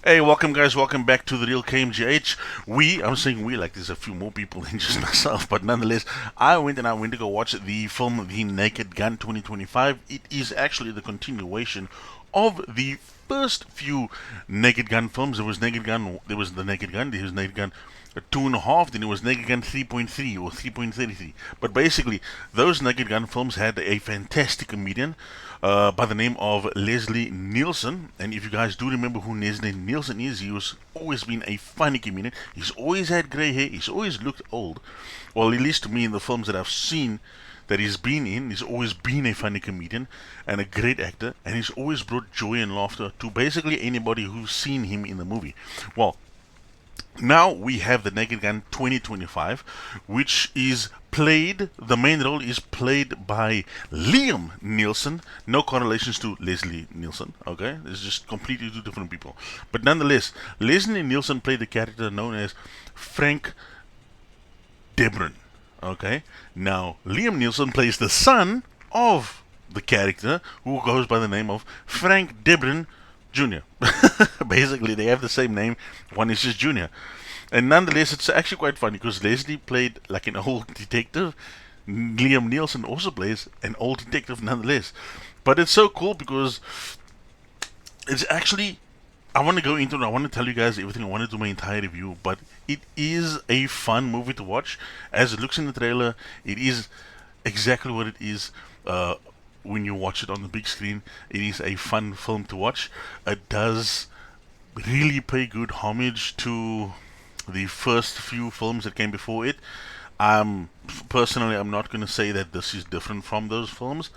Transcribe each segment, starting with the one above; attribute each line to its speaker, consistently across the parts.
Speaker 1: Hey, welcome guys, welcome back to the Real KMGH. I'm saying we, like there's a few more people than just myself, but nonetheless, I went to go watch the film The Naked Gun 2025. It is actually the continuation of the first few Naked Gun films. There was The Naked Gun, there was Naked Gun 2.5, then it was Naked Gun 3.3 or 3.33. But basically, those Naked Gun films had a fantastic comedian by the name of Leslie Nielsen. And if you guys do remember who Leslie Nielsen is, he was always been a funny comedian. He's always had grey hair. He's always looked old. Well, at least to me in the films that I've seen that he's been in, he's always been a funny comedian and a great actor, and he's always brought joy and laughter to basically anybody who's seen him in the movie. Well, now we have the Naked Gun 2025, which is the main role is played by Liam Nielsen. No correlations to Leslie Nielsen, okay? It's just completely two different people. But nonetheless, Leslie Nielsen played the character known as Frank Debron, okay? Now, Liam Nielsen plays the son of the character who goes by the name of Frank Debron Jr. Basically, they have the same name. One is just Junior. And nonetheless, it's actually quite funny because Leslie played like an old detective. Liam Nielsen also plays an old detective nonetheless. But it's so cool because it's actually. I want to go into it. I want to tell you guys everything. I want to do my entire review. But it is a fun movie to watch. As it looks in the trailer, it is exactly what it is. When you watch it on the big screen, it is a fun film to watch. It does really pay good homage to the first few films that came before it. Personally, I'm not going to say that this is different from those films.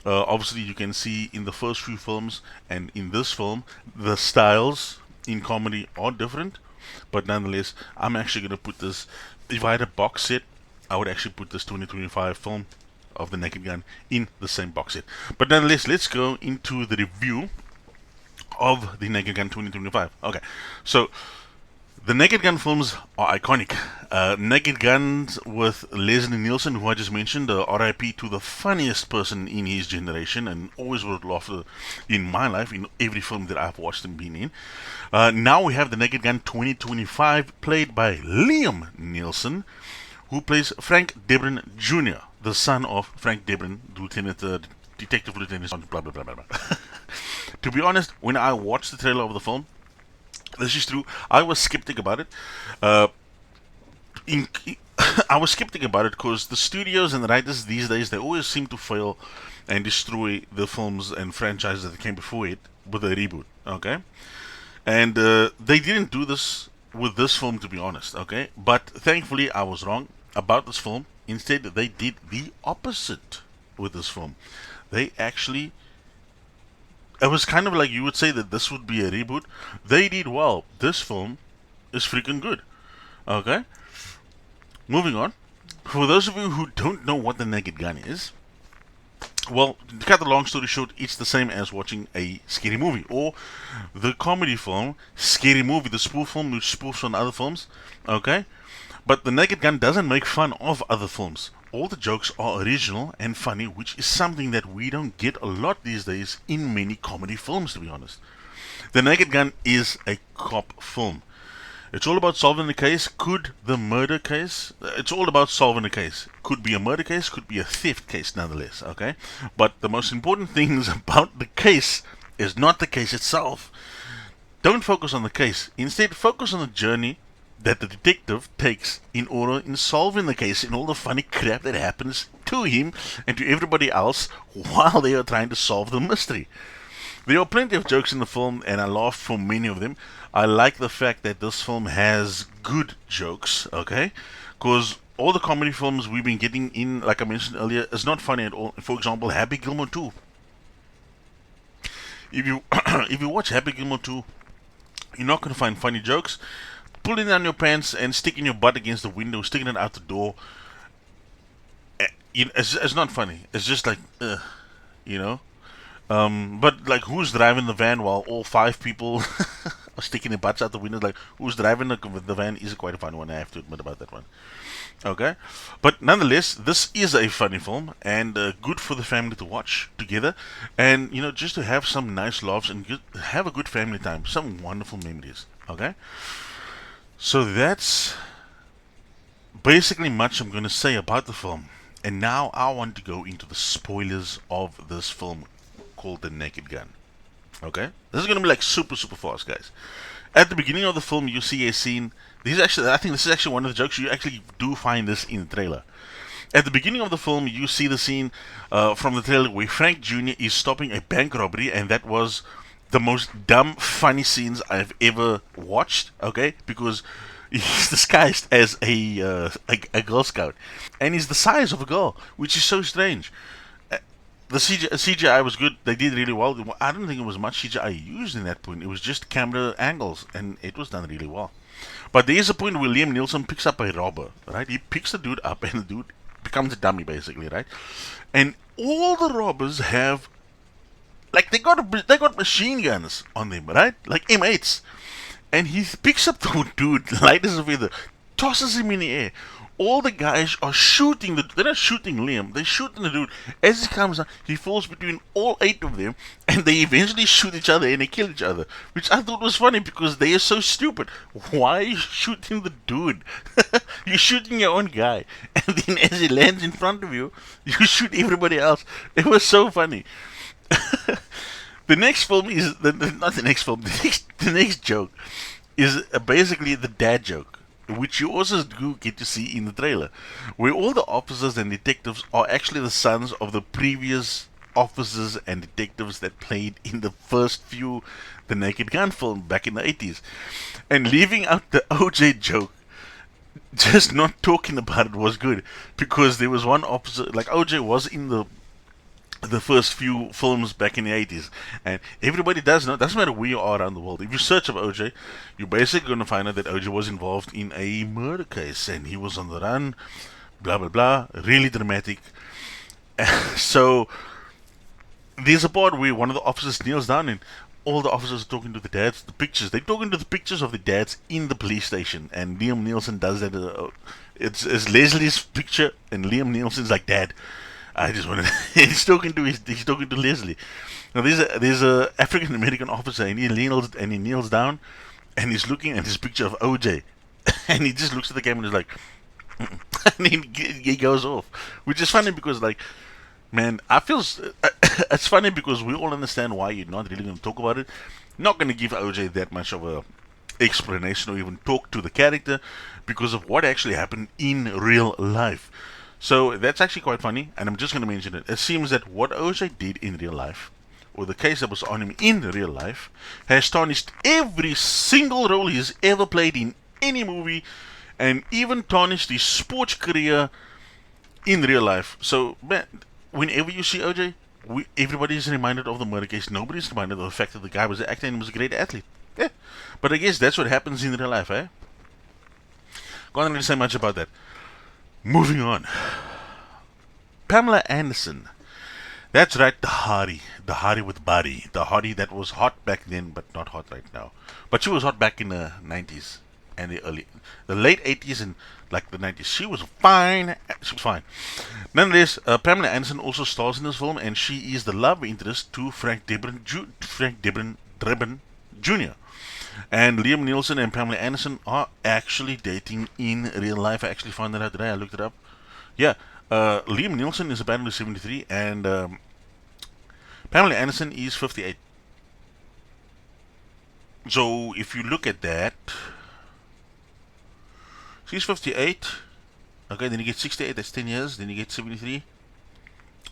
Speaker 1: Obviously, you can see in the first few films and in this film, the styles in comedy are different. But nonetheless, I'm actually going to put this. If I had a box set, I would actually put this 2025 film of The Naked Gun in the same box set. But nonetheless, let's go into the review of The Naked Gun 2025. Okay, so the Naked Gun films are iconic. Naked Guns with Leslie Nielsen, who I just mentioned, RIP to the funniest person in his generation and always brought laughter in my life in every film that I've watched and been in. Now we have The Naked Gun 2025, played by Liam Nielsen, who plays Frank Debron Jr., the son of Frank Debron, Detective Lieutenant, blah blah blah blah blah. To be honest, when I watched the trailer of the film, this is true. I was skeptic about it. Uh, in, I was skeptic about it because the studios and the writers these days they always seem to fail and destroy the films and franchises that came before it with a reboot. Okay, and they didn't do this with this film, to be honest. Okay, but thankfully I was wrong about this film. Instead, they did the opposite with this film. They actually it was kind of like you would say that this would be a reboot. They did well. This film is freaking good. Okay? Moving on. For those of you who don't know what The Naked Gun is, well, to cut the long story short, it's the same as watching a scary movie or the comedy film Scary Movie, the spoof film which spoofs on other films. Okay? But The Naked Gun doesn't make fun of other films. All the jokes are original and funny, which is something that we don't get a lot these days in many comedy films, to be honest. The Naked Gun is a cop film. It's all about solving the case. It's all about solving a case. Could be a murder case, could be a theft case, nonetheless, okay? But the most important things about the case is not the case itself. Don't focus on the case. Instead, focus on the journey that the detective takes in solving the case and all the funny crap that happens to him and to everybody else while they are trying to solve the mystery. There are plenty of jokes in the film and I laughed for many of them. I like the fact that this film has good jokes, okay? Because all the comedy films we've been getting in, like I mentioned earlier, is not funny at all. For example, Happy Gilmore 2. If you if you watch Happy Gilmore 2, you're not going to find funny jokes. Pulling down your pants and sticking your butt against the window, sticking it out the door, it's not funny. It's just like, you know. But like, who's driving the van while all five people sticking their butts out the window, like who's driving the van, is quite a fun one. I have to admit about that one. Okay, but nonetheless, this is a funny film and good for the family to watch together, and just to have some nice laughs and have a good family time, some wonderful memories. Okay, so that's basically much I'm going to say about the film. And now I want to go into the spoilers of this film called The Naked Gun. Okay? This is going to be like super, super fast, guys. At the beginning of the film, you see a scene. I think this is actually one of the jokes. You actually do find this in the trailer. At the beginning of the film, you see the scene from the trailer where Frank Jr. is stopping a bank robbery, and that was the most dumb, funny scenes I've ever watched. Okay? Because he's disguised as a Girl Scout, and he's the size of a girl, which is so strange. The CGI was good. They did really well. I don't think it was much CGI used in that point. It was just camera angles, and it was done really well. But there is a point where Liam Neeson picks up a robber, right? He picks the dude up, and the dude becomes a dummy, basically, right? And all the robbers have, like, they got machine guns on them, right? Like M8s. And he picks up the dude, light as a feather, tosses him in the air. All the guys are shooting they're not shooting Liam, they're shooting the dude. As he comes down, he falls between all 8 of them, and they eventually shoot each other and they kill each other. Which I thought was funny because they are so stupid. Why are you shooting the dude? You're shooting your own guy. And then as he lands in front of you, you shoot everybody else. It was so funny. The next film is not the next film. The next joke is basically the dad joke, which you also do get to see in the trailer, where all the officers and detectives are actually the sons of the previous officers and detectives that played in the first few The Naked Gun film back in the 80s, and leaving out the OJ joke. Just not talking about it was good because there was one officer, like OJ was in the first few films back in the 80s, and everybody does know. Doesn't matter where you are around the world, if you search up OJ, you're basically going to find out that OJ was involved in a murder case and he was on the run, blah blah blah, really dramatic. So there's a part where one of the officers kneels down and all the officers are talking to the dads, they're talking to the pictures of the dads in the police station, and Liam Neeson does that. It's Leslie's picture and Liam Neeson's like, "Dad, I just wanted." He's talking to Leslie. Now there's a African American officer, and he kneels down, and he's looking at his picture of OJ, and he just looks at the camera and is like, and he goes off, which is funny because, like, man, it's funny because we all understand why you're not really going to talk about it. Not going to give OJ that much of a explanation or even talk to the character because of what actually happened in real life. So that's actually quite funny, and I'm just going to mention it. It seems that what OJ did in real life, or the case that was on him in real life, has tarnished every single role he's ever played in any movie, and even tarnished his sports career in real life. So, man, whenever you see OJ, everybody is reminded of the murder case. Nobody's reminded of the fact that the guy was an actor and was a great athlete. Yeah, but I guess that's what happens in real life, eh? Can't really say much about that. Moving on. Pamela Anderson. That's right, the Hardy with body. The Hardy that was hot back then, but not hot right now. But she was hot back in the 90s and the late 80s and like the 90s. She was fine. She was fine. Nonetheless, Pamela Anderson also stars in this film, and she is the love interest to Frank Drebin Jr. And Liam Neeson and Pamela Anderson are actually dating in real life. I actually found that out today. I looked it up. Yeah, Liam Neeson is apparently 73, and Pamela Anderson is 58. So if you look at that, she's 58. Okay, then you get 68. That's 10 years. Then you get 73.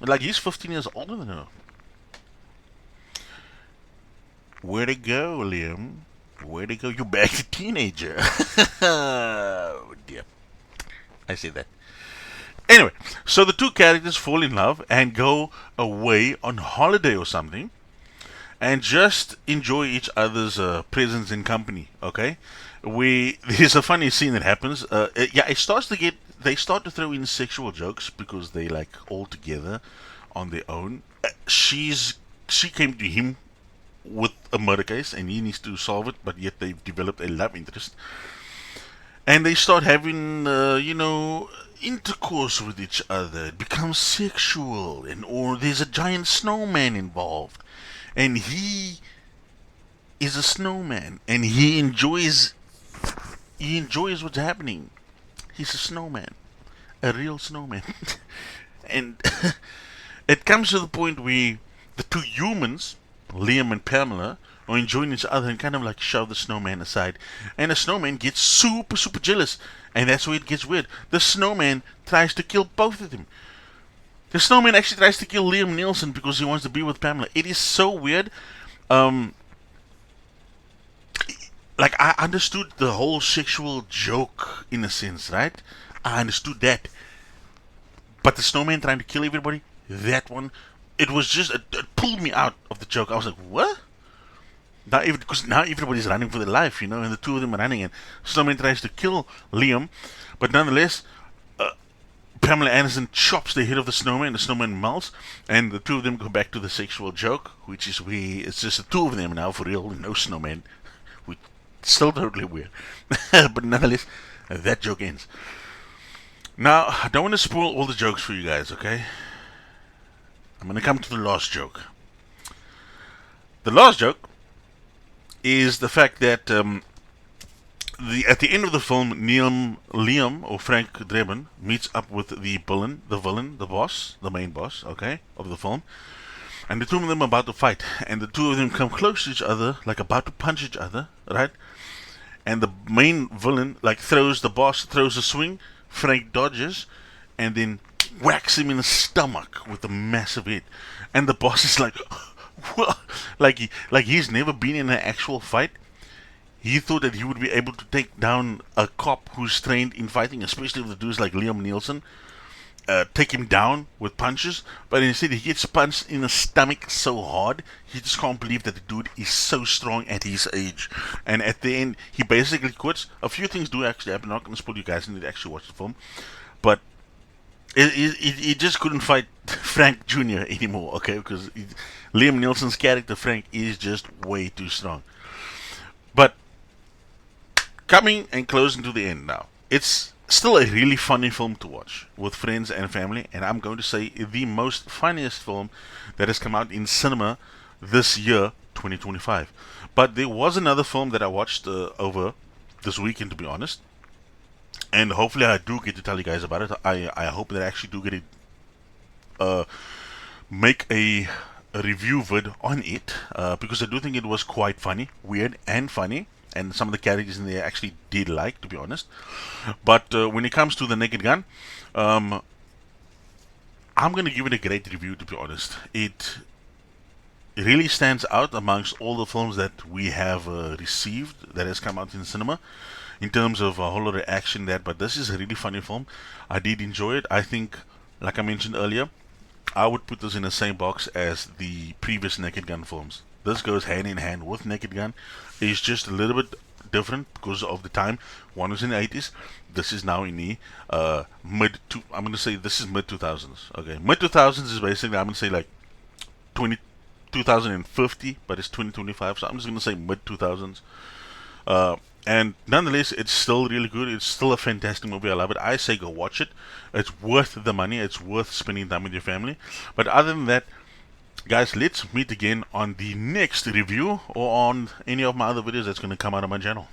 Speaker 1: Like, he's 15 years older than her. Where'd it go, Liam? Where'd it go? You're back to teenager. Oh, dear. I say that. Anyway, so the two characters fall in love and go away on holiday or something and just enjoy each other's presence and company, okay? There's a funny scene that happens. They start to throw in sexual jokes because they like all together on their own. She came to him with a murder case, and he needs to solve it, but yet they've developed a love interest. And they start having, intercourse with each other. It becomes sexual, and or there's a giant snowman involved, and he is a snowman, and he enjoys what's happening. He's a snowman, a real snowman, and it comes to the point where the two humans, Liam and Pamela, are enjoying each other and kind of like shove the snowman aside. And the snowman gets super, super jealous. And that's where it gets weird. The snowman tries to kill both of them. The snowman actually tries to kill Liam Nielsen because he wants to be with Pamela. It is so weird. Um, like, I understood the whole sexual joke in a sense, right? I understood that. But the snowman trying to kill everybody, that one, it was just, it pulled me out of the joke. I was like, what? Because now everybody's running for their life, and the two of them are running, and Snowman tries to kill Liam, but nonetheless, Pamela Anderson chops the head of the snowman melts, and the two of them go back to the sexual joke, which is it's just the two of them now for real, no snowman, which is still totally weird, but nonetheless, that joke ends. Now, I don't want to spoil all the jokes for you guys, okay? I'm gonna come to the last joke. The last joke is the fact that at the end of the film, Liam or Frank Drebin meets up with the villain, the boss, the main boss, okay, of the film, and the two of them are about to fight, and the two of them come close to each other, like about to punch each other, right? And the main villain throws a swing, Frank dodges, and then whacks him in the stomach with a massive hit, and the boss is like. Well, he's never been in an actual fight. He thought that he would be able to take down a cop who's trained in fighting, especially with the dudes like Liam Nielsen, take him down with punches. But instead, he gets punched in the stomach so hard, he just can't believe that the dude is so strong at his age. And at the end, he basically quits. A few things do actually happen. I'm not going to spoil you guys. I need to actually watch the film, but he just couldn't fight Frank Jr. anymore, okay? Because Liam Nielsen's character, Frank, is just way too strong. But coming and closing to the end now, it's still a really funny film to watch with friends and family, and I'm going to say the most funniest film that has come out in cinema this year, 2025. But there was another film that I watched over this weekend, to be honest, and hopefully I do get to tell you guys about it. I hope that I actually do get it, make a review vid on it, because I do think it was quite funny, weird and funny, and some of the characters in there actually did like, to be honest. But when it comes to The Naked Gun, I'm gonna give it a great review, to be honest. It really stands out amongst all the films that we have received that has come out in cinema in terms of a whole lot of action there. But this is a really funny film. I did enjoy it. I think, like I mentioned earlier, I would put this in the same box as the previous Naked Gun films. This goes hand in hand with Naked Gun. It's just a little bit different because of the time. One was in the 80s. This is now in the I'm going to say this is mid 2000s. Okay, mid 2000s is basically, I'm going to say 2050, but it's 2025, so I'm just going to say mid 2000s. And nonetheless, it's still really good. It's still a fantastic movie. I love it. I say go watch it. It's worth the money. It's worth spending time with your family. But other than that, guys, let's meet again on the next review or on any of my other videos that's going to come out on my channel.